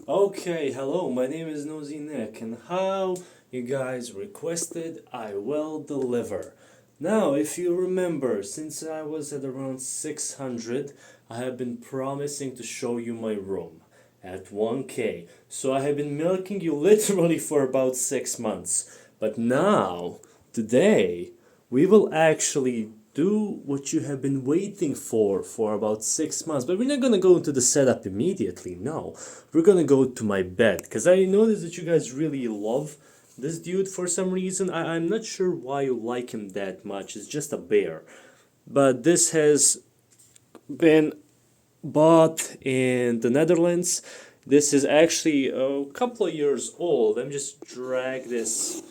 Okay, hello, my name is Nosy Nick, and how you guys requested, I will deliver. Now, if you remember, since I was at around 600, I have been promising to show you my room at 1K. So I have been milking you literally for about 6 months. But now, today, we will actually do what you have been waiting for about 6 months. But we're not gonna go into the setup immediately. No, we're gonna go to my bed because I noticed that you guys really love this dude for some reason. I'm not sure why you like him that much. It's just a bear. But this has been bought in the Netherlands. This is actually a couple of years old. Let me just drag this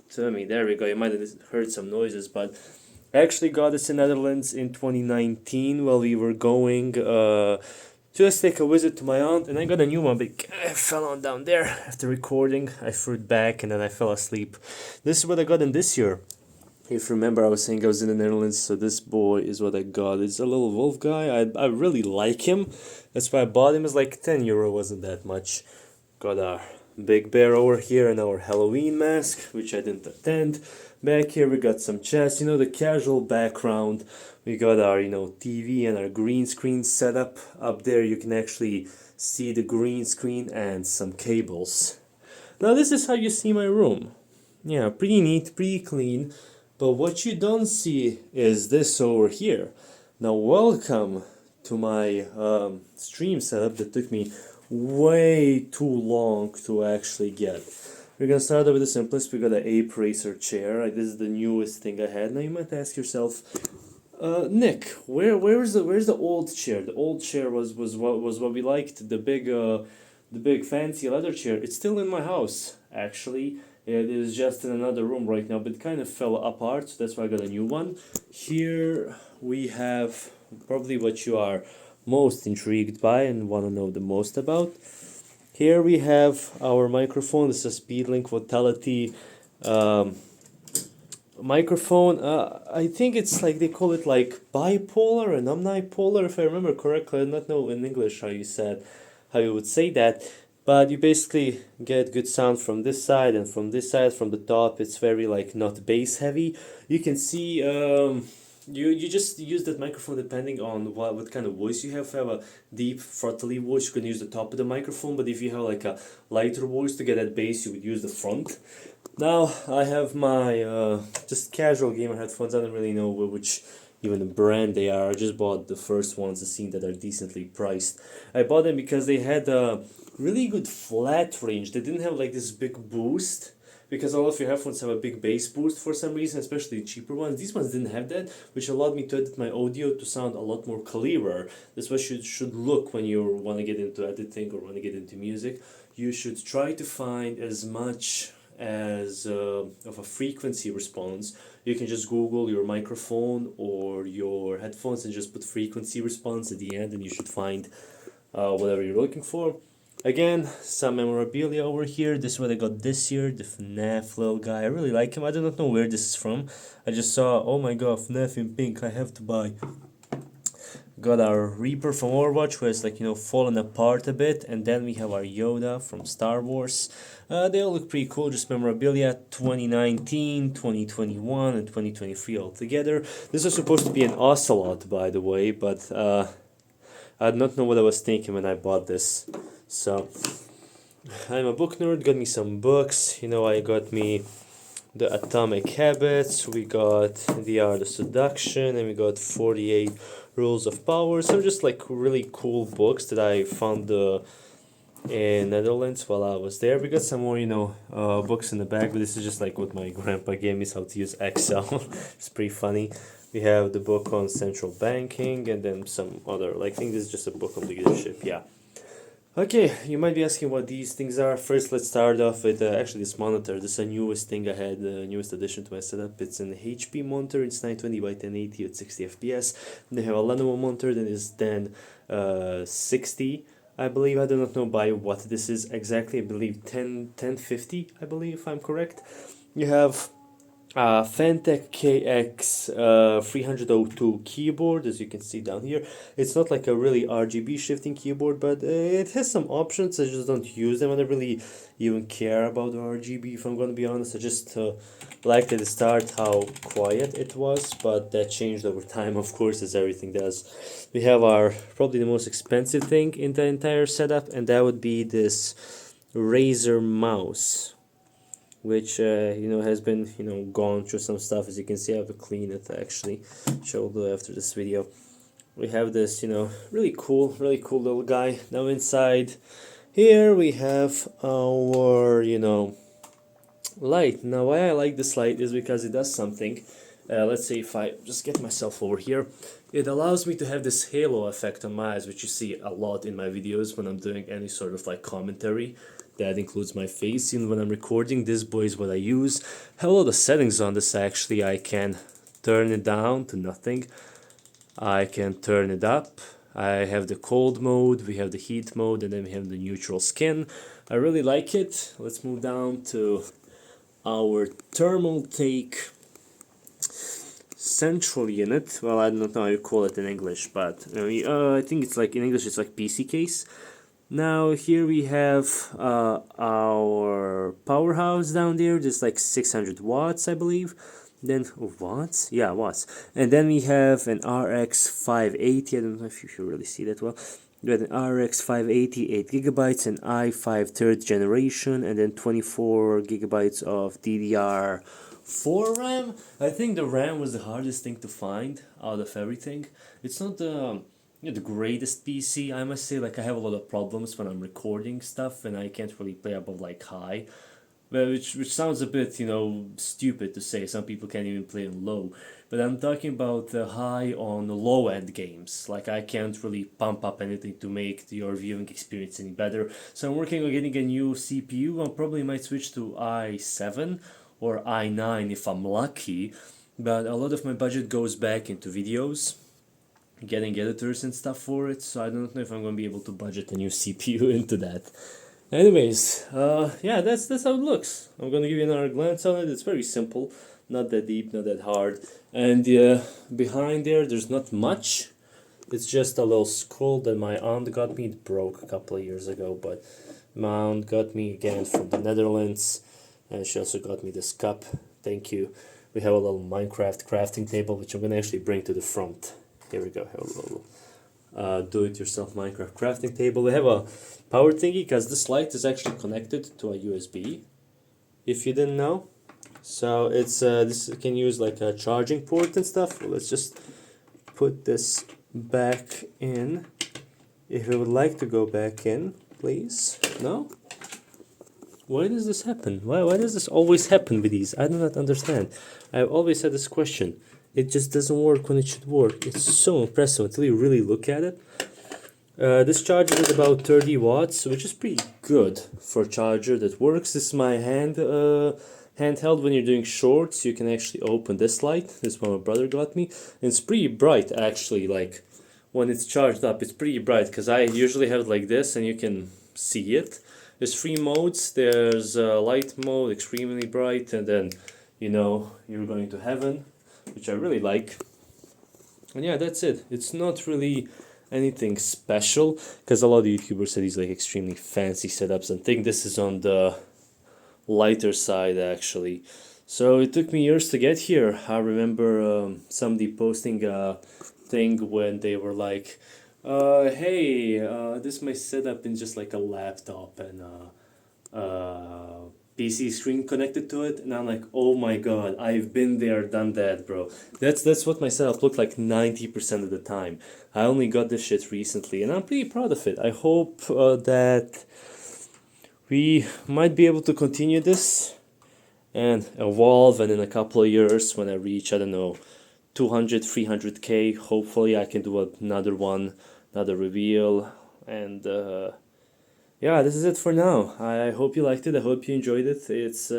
to me. There we go. You might have heard some noises, but I actually got this in Netherlands in 2019 while we were going just take a visit to my aunt, and I got a new one, but I fell on down there after recording. I threw it back and then I fell asleep. This is what I got in this year. If you remember, I was saying I was in the Netherlands, so this boy is what I got. It's a little wolf guy. I really like him. That's why I bought him. It's like €10, wasn't that much. Got a big bear over here and our Halloween mask, which I didn't attend. Back here we got some chess, the casual background. We got our, TV and our green screen setup. Up there you can actually see the green screen and some cables. Now this is how you see my room. Yeah, pretty neat, pretty clean. But what you don't see is this over here. Now welcome to my stream setup that took me way too long to actually get. We're gonna start off with the simplest. We got an Ape Racer chair. This is the newest thing I had. Now you might ask yourself, Nick, where's the old chair? The old chair was what we liked. The big fancy leather chair. It's still in my house actually. It is just in another room right now, but it kind of fell apart, so that's why I got a new one. Here we have probably what you are most intrigued by and want to know the most about. Here we have our microphone. This is a Speedlink Vitality microphone. I think it's like they call it like bipolar and omnipolar, if I remember correctly. I do not know in English how you would say that, but you basically get good sound from this side and from this side. From the top, it's very like not bass heavy. You can see. You just use that microphone depending on what kind of voice you have. If you have a deep fretley voice, you can use the top of the microphone, but if you have like a lighter voice to get that bass, you would use the front. Now I have my just casual gamer headphones. I don't really know which even the brand they are. I just bought the first ones I've seen that are decently priced. I bought them because they had a really good flat range. They didn't have like this big boost because all of your headphones have a big bass boost for some reason, especially the cheaper ones. These ones didn't have that, which allowed me to edit my audio to sound a lot more clearer. That's what you should look when you want to get into editing or want to get into music. You should try to find as much as of a frequency response. You can just Google your microphone or your headphones and just put frequency response at the end, and you should find whatever you're looking for. Again, some memorabilia over here. This is what I got this year, the FNAF little guy. I really like him. I do not know where this is from. I just saw, oh my god, FNAF in pink, I have to buy. Got our Reaper from Overwatch, who has fallen apart a bit, and then we have our Yoda from Star Wars. They all look pretty cool, just memorabilia. 2019, 2021, and 2023 all together. This was supposed to be an Ocelot, by the way, but I did not know what I was thinking when I bought this. So I'm a book nerd. Got me some books. I got me the Atomic Habits. We got The Art of Seduction, and we got 48 Rules of Power. So just like really cool books that I found in Netherlands while I was there. We got some more, books in the back, but this is just like what my grandpa gave me, how to use Excel. It's pretty funny. We have the book on central banking, and then some other, I think this is just a book on leadership, yeah. Okay, you might be asking what these things are. First, let's start off with actually this monitor. This is the newest thing I had, the newest addition to my setup. It's an HP monitor. It's 920 by 1080 at 60 FPS. And they have a Lenovo monitor that is then 60, I believe. I do not know by what this is exactly. I believe 1050, I believe, if I'm correct. You have Fantech KX 302 keyboard, as you can see down here. It's not like a really RGB shifting keyboard, but it has some options. I just don't use them. I don't really even care about the RGB, if I'm going to be honest. I just liked at the start how quiet it was, but that changed over time, of course, as everything does. We have our probably the most expensive thing in the entire setup, and that would be this Razer mouse, which has been gone through some stuff. As you can see, I have to clean it actually. Show you after this video. We have this really cool little guy. Now inside here we have our light. Now why I like this light is because it does something. Let's say if I just get myself over here, it allows me to have this halo effect on my eyes, which you see a lot in my videos when I'm doing any sort of like commentary. That includes my face, and when I'm recording, this boy is what I use. Have a lot of settings on this actually. I can turn it down to nothing. I can turn it up. I have the cold mode, we have the heat mode, and then we have the neutral skin. I really like it. Let's move down to our Thermaltake central unit. Well, I don't know how you call it in English, but I think it's like in English it's like PC case. Now here we have our powerhouse down there. Just like 600 watts, I believe. Then watts, yeah, watts. And then we have an RX 580. I don't know if you should really see that well. We have an RX 580, 8 gigabytes, an i5 third generation, and then 24 gigabytes of DDR4 RAM. I think the RAM was the hardest thing to find out of everything. It's not the greatest PC, I must say. Like, I have a lot of problems when I'm recording stuff and I can't really play above like high, which sounds a bit stupid to say. Some people can't even play on low, but I'm talking about high on low end games. Like, I can't really pump up anything to make your viewing experience any better. So I'm working on getting a new CPU. I probably might switch to i7 or i9 if I'm lucky, but a lot of my budget goes back into videos, getting editors and stuff for it, so I don't know if I'm going to be able to budget a new CPU into that. Anyways, yeah, that's how it looks. I'm going to give you another glance on it. It's very simple, not that deep, not that hard. And behind there's not much. It's just a little scroll that my aunt got me. It broke a couple of years ago, but my aunt got me again from the Netherlands, and she also got me this cup. Thank you. We have a little Minecraft crafting table, which I'm going to actually bring to the front. Here we go. Have a little do-it-yourself Minecraft crafting table. We have a power thingy because this light is actually connected to a USB, if you didn't know. So it's this can use like a charging port and stuff. Well, let's just put this back in. If you would like to go back in, please. No? Why does this happen? Why does this always happen with these? I do not understand. I've always had this question. It just doesn't work when it should work. It's so impressive until you really look at it. This charger is about 30 watts, which is pretty good for a charger that works. This is my handheld. When you're doing shorts, you can actually open this light. This one my brother got me. And it's pretty bright actually. Like, when it's charged up, it's pretty bright, because I usually have it like this and you can see it. There's 3 modes. There's light mode, extremely bright, and then you're going to heaven, which I really like. And yeah, that's it. It's not really anything special, because a lot of YouTubers have these like extremely fancy setups, and think this is on the lighter side actually. So it took me years to get here. I remember somebody posting a thing when they were like, hey, this is my setup in just like a laptop and PC screen connected to it, and I'm like, oh my god, I've been there, done that, bro. That's what my setup looked like 90% of the time. I only got this shit recently, and I'm pretty proud of it. I hope that we might be able to continue this and evolve, and in a couple of years, when I reach, I don't know, 200, 300k, hopefully I can do another one, another reveal, and yeah, this is it for now. I hope you liked it. I hope you enjoyed it. It's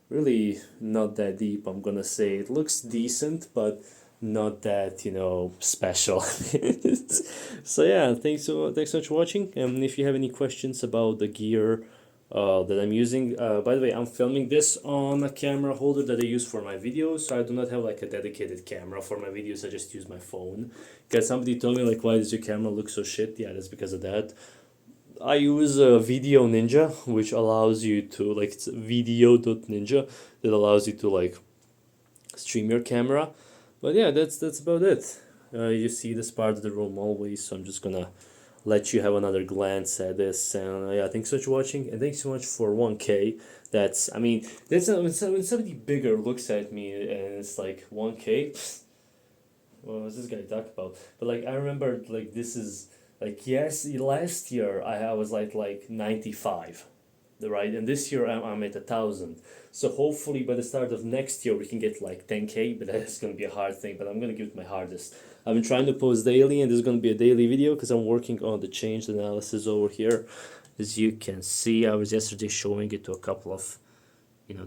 really not that deep, I'm gonna say. It looks decent, but not that, special. So yeah, thanks so much for watching. And if you have any questions about the gear that I'm using. By the way, I'm filming this on a camera holder that I use for my videos, so I do not have like a dedicated camera for my videos. I just use my phone. Because somebody told me like, why does your camera look so shit? Yeah, that's because of that. I use Video Ninja, which allows you to like, it's video.ninja, that allows you to like stream your camera. But yeah, that's about it. You see this part of the room always, so I'm just gonna let you have another glance at this. And yeah, thanks so much for watching, and thanks so much for 1K. That's, I mean, that's when somebody bigger looks at me and it's like 1K. What was this guy talk about? But like I remember, like this is like, yes, last year I was like 95, right? And this year I'm at 1,000. So hopefully by the start of next year we can get like 10K, but that's gonna be a hard thing. But I'm gonna give it my hardest. I've been trying to post daily, and this is gonna be a daily video because I'm working on the change analysis over here. As you can see, I was yesterday showing it to a couple of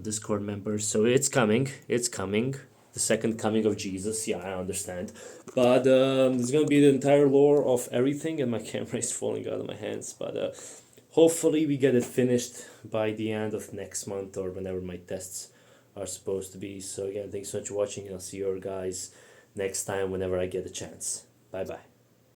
Discord members. So it's coming. It's coming. The second coming of Jesus. Yeah, I understand. But there's gonna be the entire lore of everything, and my camera is falling out of my hands. But hopefully we get it finished by the end of next month or whenever my tests are supposed to be. So again, thanks so much for watching, and I'll see you guys next time whenever I get a chance. Bye bye.